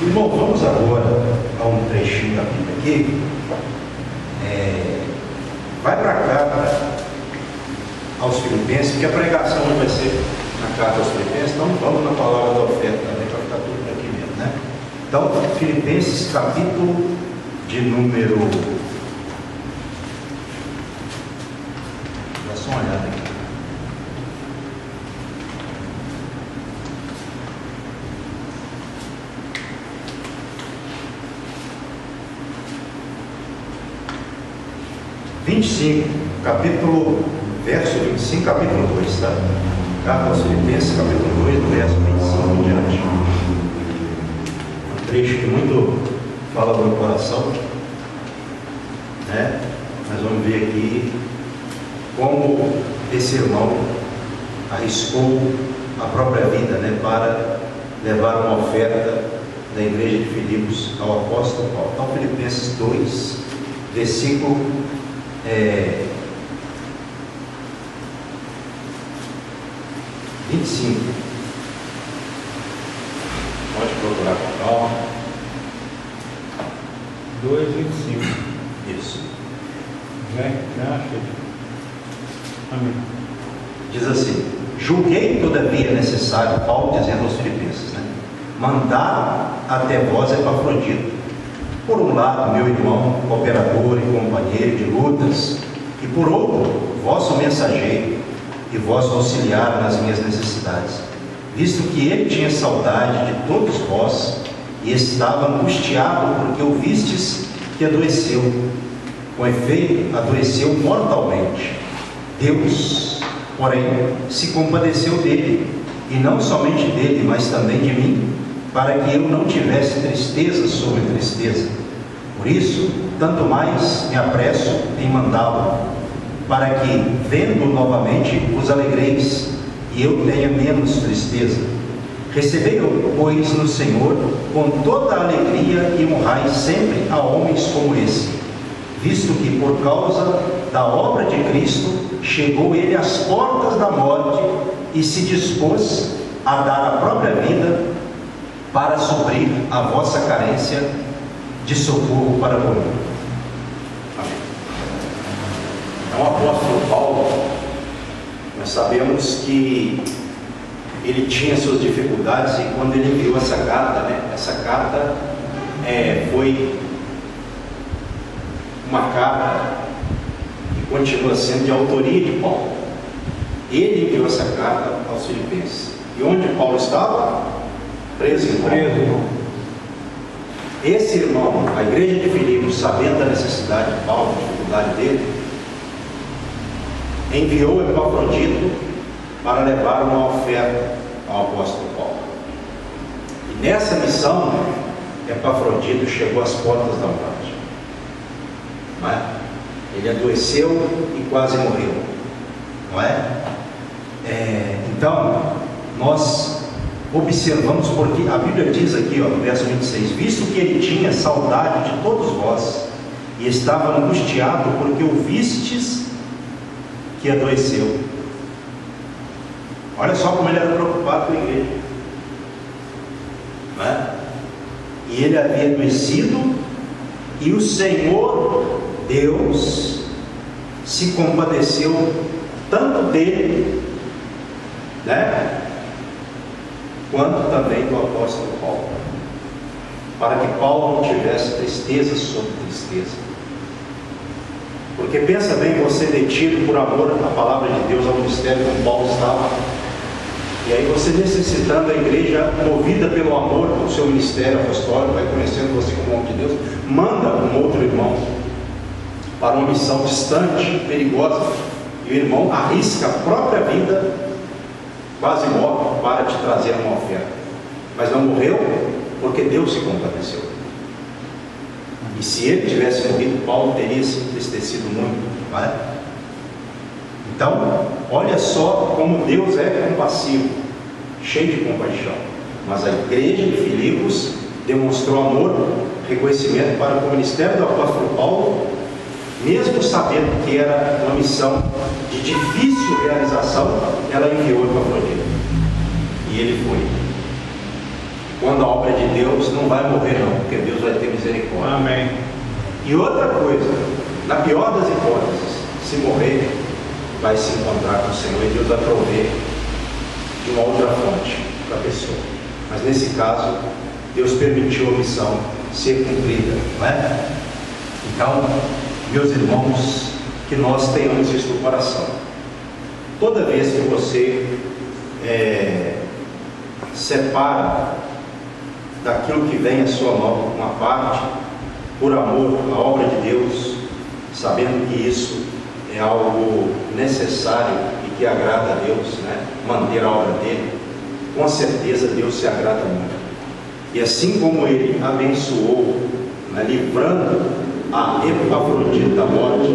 Irmão, vamos agora a um trechinho da Bíblia aqui. Vai para cá, aos Filipenses, porque a pregação hoje vai ser na carta aos Filipenses, então vamos na palavra da oferta também, para ficar tudo aqui mesmo, né? Então, Filipenses, capítulo de número... Dá só uma olhada aqui. Verso 25, capítulo 2, tá? Carta aos Filipenses, capítulo 2, do verso 25 em diante. Um trecho que muito fala do meu coração, né? Nós vamos ver aqui como esse irmão arriscou a própria vida, né? Para levar uma oferta da igreja de Filipos ao apóstolo Paulo. Então, Filipenses 2, versículo 25. Pode procurar com calma. 2:25. Isso. Já achei. Amém. Diz assim: julguei todavia necessário, Paulo dizendo aos Filipenses, né? Mandar até vós Epafrodito, por um lado meu irmão, cooperador e companheiro de lutas, e por outro, vosso mensageiro e vosso auxiliar nas minhas necessidades, visto que ele tinha saudade de todos vós e estava angustiado porque o vistes que adoeceu. Com efeito, adoeceu mortalmente. Deus, porém, se compadeceu dele, e não somente dele, mas também de mim, para que eu não tivesse tristeza sobre tristeza. Por isso, tanto mais me apresso em mandá-lo, para que, vendo novamente, vos alegreis, e eu tenha menos tristeza. Recebei-o, pois, no Senhor, com toda a alegria, e honrai sempre a homens como esse, visto que, por causa da obra de Cristo, chegou ele às portas da morte, e se dispôs a dar a própria vida, para suprir a vossa carência de socorro para comigo. Então, o apóstolo Paulo, nós sabemos que ele tinha suas dificuldades, e quando ele enviou essa carta, né, essa carta foi uma carta que continua sendo de autoria de Paulo. Ele enviou essa carta aos Filipenses. E onde Paulo estava? Preso em Roma. Esse irmão, a igreja de Filipos, sabendo da necessidade de Paulo, da dificuldade dele, enviou Epafrodito para levar uma oferta ao apóstolo Paulo. E nessa missão, Epafrodito chegou às portas da morte. Não é? Ele adoeceu e quase morreu. Não é? Então, nós observamos, porque a Bíblia diz aqui, ó, no verso 26, visto que ele tinha saudade de todos vós e estava angustiado porque o vistes que adoeceu. Olha só como ele era preocupado com a igreja, não é? E ele havia adoecido, e o Senhor Deus se compadeceu tanto dele, né, quanto também do apóstolo Paulo, para que Paulo não tivesse tristeza sobre tristeza. Porque pensa bem, você detido por amor à palavra de Deus, ao ministério como Paulo estava, e aí você necessitando da igreja, movida pelo amor do seu ministério apostólico, vai conhecendo você como homem de Deus, manda um outro irmão para uma missão distante, perigosa, e o irmão arrisca a própria vida, quase morre, para te trazer uma oferta, mas não morreu porque Deus se compadeceu. E se ele tivesse morrido, Paulo teria se entristecido muito, não é? Então, olha só como Deus é compassivo, cheio de compaixão. Mas a igreja de Filipos demonstrou amor, reconhecimento para o ministério do apóstolo Paulo, mesmo sabendo que era uma missão de difícil realização, ela enviou Epafrodito. E ele foi. quando a obra de Deus não vai morrer não, porque Deus vai ter misericórdia. Amém. E outra coisa, na pior das hipóteses, se morrer, vai se encontrar com o Senhor e Deus vai prover de uma outra fonte para a pessoa. Mas nesse caso, Deus permitiu a missão ser cumprida, não é? Então, meus irmãos, que nós tenhamos isso no coração. Toda vez que você separa daquilo que vem à sua mão uma parte, por amor à obra de Deus, sabendo que isso é algo necessário e que agrada a Deus, né? Manter a obra dele, com certeza Deus se agrada muito. E assim como ele abençoou, né, livrando a Epafrodito da morte,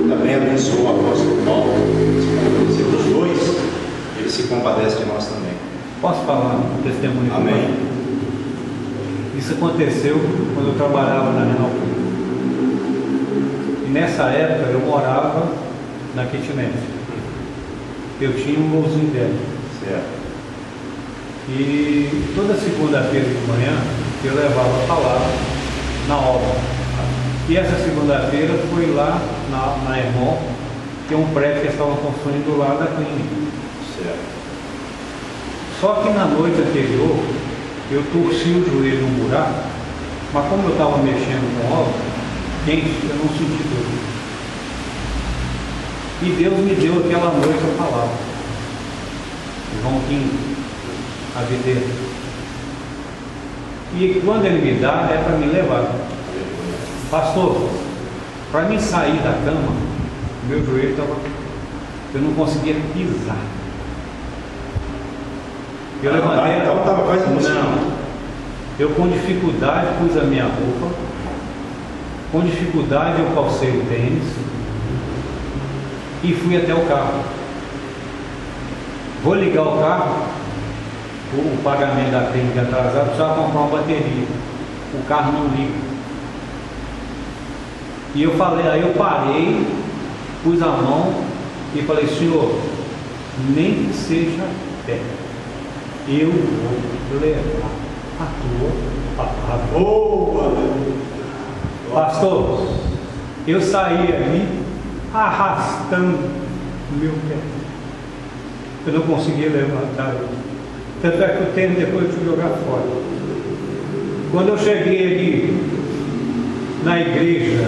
também abençoou o apóstolo Paulo. Os dois, ele se compadece de nós também. Posso falar um testemunho? Amém. Isso aconteceu quando eu trabalhava na Renal. E nessa época eu morava na kitnet. Eu tinha um golzinho dela. Certo. E toda segunda-feira de manhã eu levava a palavra na obra. E essa segunda-feira foi lá na Hermon, que é um prédio que eles estavam construindo do lado da clínica. Certo. Só que na noite anterior eu torci o joelho num buraco, mas como eu estava mexendo com obra, quente, eu não senti dor. E Deus me deu aquela noite a palavra. João 15, a videira. E quando ele me dá, é para me levar. Pastor, para mim sair da cama, meu joelho estava. Eu não conseguia pisar. Eu levantei. Então estava quase impossível. Não. Eu com dificuldade pus a minha roupa. Com dificuldade eu calcei o tênis. E fui até o carro. Vou ligar o carro. O pagamento da clínica atrasado, precisava comprar uma bateria. O carro não liga. E eu falei, aí eu parei, pus a mão e falei, Senhor, nem que seja pé, eu vou levar a tua palavra. Boa! Pastor, eu saí ali arrastando o meu pé. Eu não conseguia levantar. Tanto é que o tênis depois eu fui jogar fora. Quando eu cheguei ali na igreja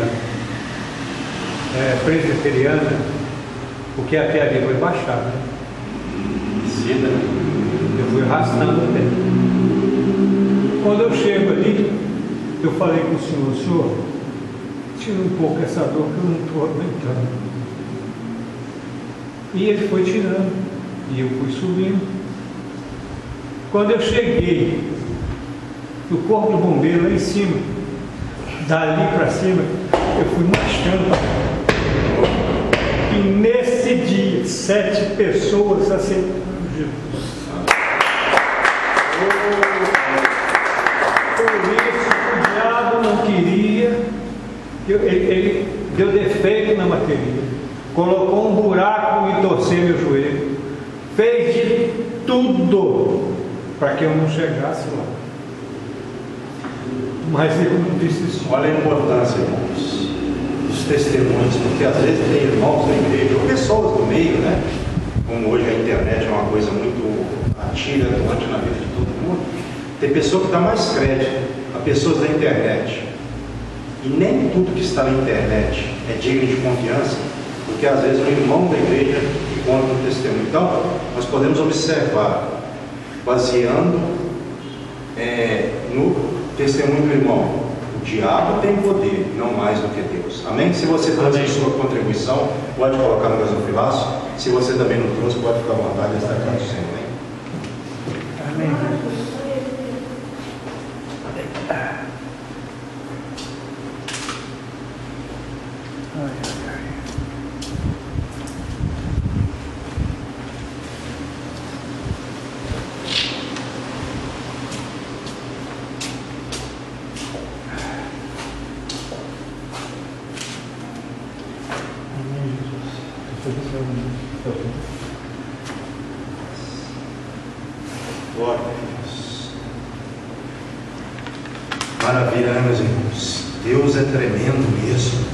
presbiteriana, porque até ali foi baixado, né? Eu fui arrastando o pé. Quando eu chego ali, eu falei com o Senhor, tira um pouco essa dor que eu não estou aguentando. E ele foi tirando, e eu fui subindo. Quando eu cheguei no corpo do bombeiro lá em cima, dali para cima, eu fui marchando. E nesse dia, 7 pessoas aceitaram Jesus. Por isso, o diabo não queria, ele deu defeito na bateria, colocou um buraco e torceu meu joelho, fez de tudo para que eu não chegasse lá. Mas eu não desisti. Olha a importância, irmãos, dos testemunhos, porque às vezes tem irmãos na igreja, ou pessoas do meio, né? Como hoje a internet é uma coisa muito ativa, atuante na vida de todo mundo, tem pessoa que dá mais crédito a pessoas da internet. E nem tudo que está na internet é digno de confiança, porque às vezes é um irmão da igreja que conta um testemunho. Então, nós podemos observar, baseando no testemunho do irmão, o diabo tem poder, não mais do que Deus. Amém? Se você trouxe a sua contribuição, pode colocar no gasofilaço. Se você também não trouxe, pode ficar à vontade de estar aqui sempre. Amém. Glória a Deus. Maravilha, né, meus irmãos? Deus é tremendo mesmo.